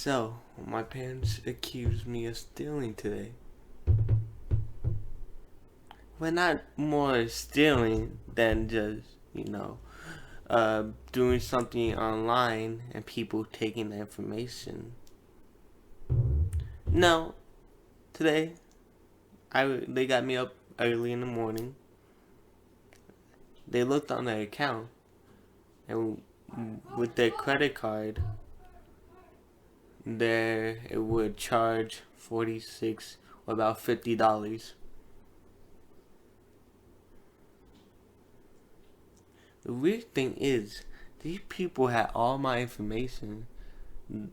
So, my parents accused me of stealing today. Well, not more stealing than just, doing something online and people taking the information. No, today, they got me up early in the morning. They looked on their account, and with their credit card, there it would charge 46 or about $50. The weird thing is, these people had all my information.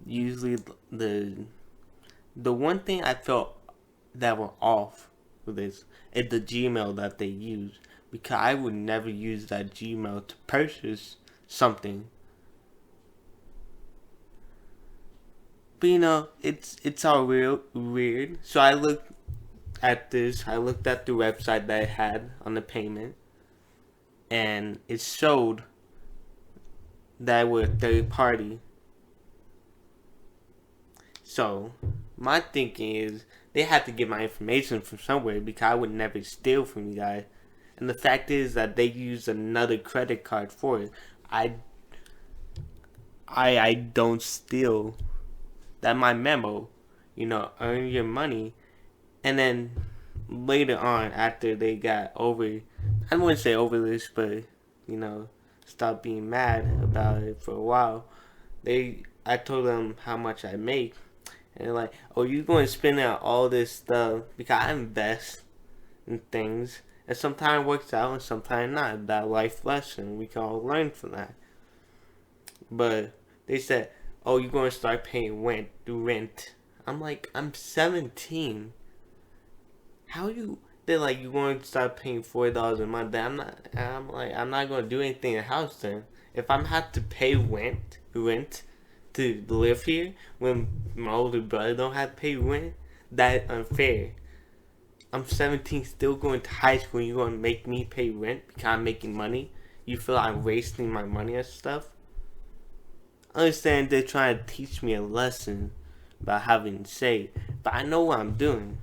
Usually, the one thing I felt that were off with this is the Gmail that they use, because I would never use that Gmail to purchase something. But it's all real weird. So I looked at this. I looked at the website that it had on the payment, and it showed that we're a third party. So my thinking is they had to get my information from somewhere, because I would never steal from you guys. And the fact is that they used another credit card for it. I don't steal. That my memo, earn your money. And then later on, after they got over, I wouldn't say over this, but stop being mad about it for a while. I told them how much I make, and they're like, "Oh, you going to spend out all this stuff?" Because I invest in things, and sometimes it works out, and sometimes not. That life lesson, we can all learn from that. But they said, "Oh, you're going to start paying rent." I'm like, I'm 17. How you? They're like, you're going to start paying $40 a month. I'm like, I'm not going to do anything in the house then. If I'm have to pay rent to live here when my older brother don't have to pay rent, that's unfair. I'm 17, still going to high school, and you're going to make me pay rent because I'm making money? You feel I'm wasting my money and stuff? I understand they're trying to teach me a lesson about having to say, but I know what I'm doing.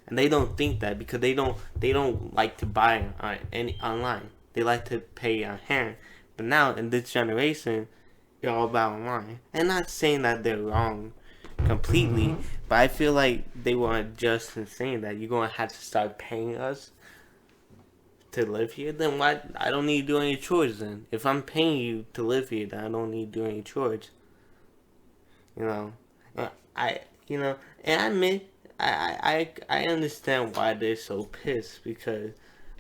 And they don't think that, because they don't like to buy any online. They like to pay on hand. But now in this generation, it's all about online. And not saying that they're wrong completely, but I feel like they weren't just in saying that you're gonna have to start paying us to live here. Then why? I don't need to do any chores then. If I'm paying you to live here, then I don't need to do any chores. You know, I and I admit I understand why they're so pissed, because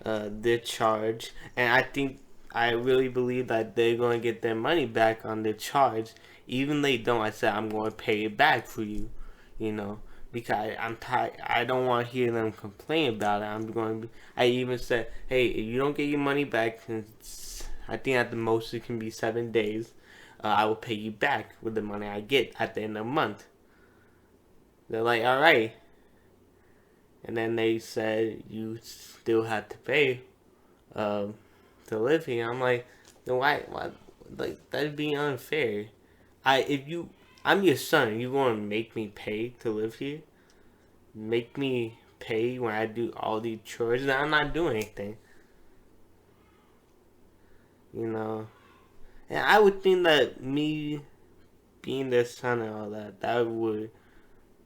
they're charged, and I really believe that they're going to get their money back on their charge. Even they don't, I said I'm going to pay it back for you, because I'm tired. I don't want to hear them complain about it. I even said, hey, if you don't get your money back, I think at the most it can be 7 days, I will pay you back with the money I get at the end of the month. They're like, all right. And then they said you still have to pay to live here. I'm like, then why? Like, that'd be unfair. I'm your son. You gonna make me pay to live here? Make me pay when I do all these chores? And I'm not doing anything. And I would think that me being their son and all that would,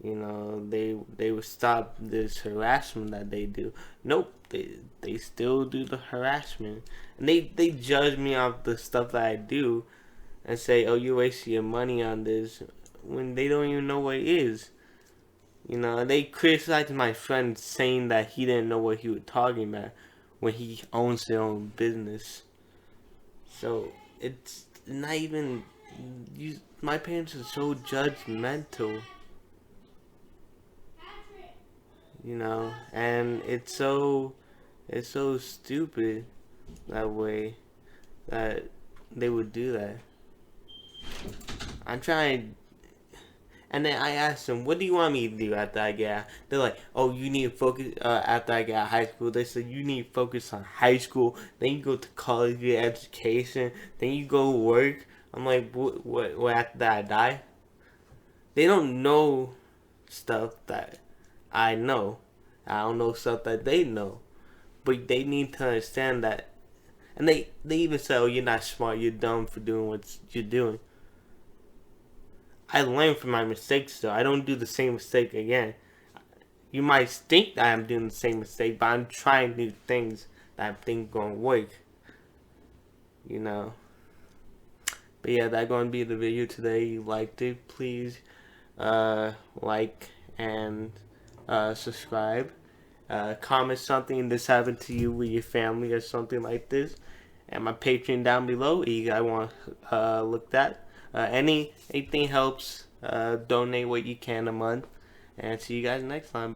they would stop this harassment that they do. Nope, they still do the harassment, and they judge me off the stuff that I do, and say, "Oh, you're wasting your money on this," when they don't even know what it is. And they criticize my friend, saying that he didn't know what he was talking about when he owns his own business. So it's not even my parents are so judgmental. And it's so stupid that way that they would do that. I'm trying, and then I asked them, what do you want me to do after I get out? They're like, oh, you need to focus, after I get out of high school. They said you need to focus on high school, then you go to college, get education, then you go work. I'm like, what after that I die? they don't know stuff that I know. I don't know stuff that they know. But they need to understand that. And they even say, oh, you're not smart, you're dumb for doing what you're doing. I learn from my mistakes, though. I don't do the same mistake again. You might think that I'm doing the same mistake, but I'm trying new things that I think gonna work. You know. But yeah, that's gonna be the video today. You liked it, please like and subscribe. Comment something this happened to you with your family or something like this. And my Patreon down below. You guys want to look that. Anything helps. Donate what you can a month. And see you guys next time.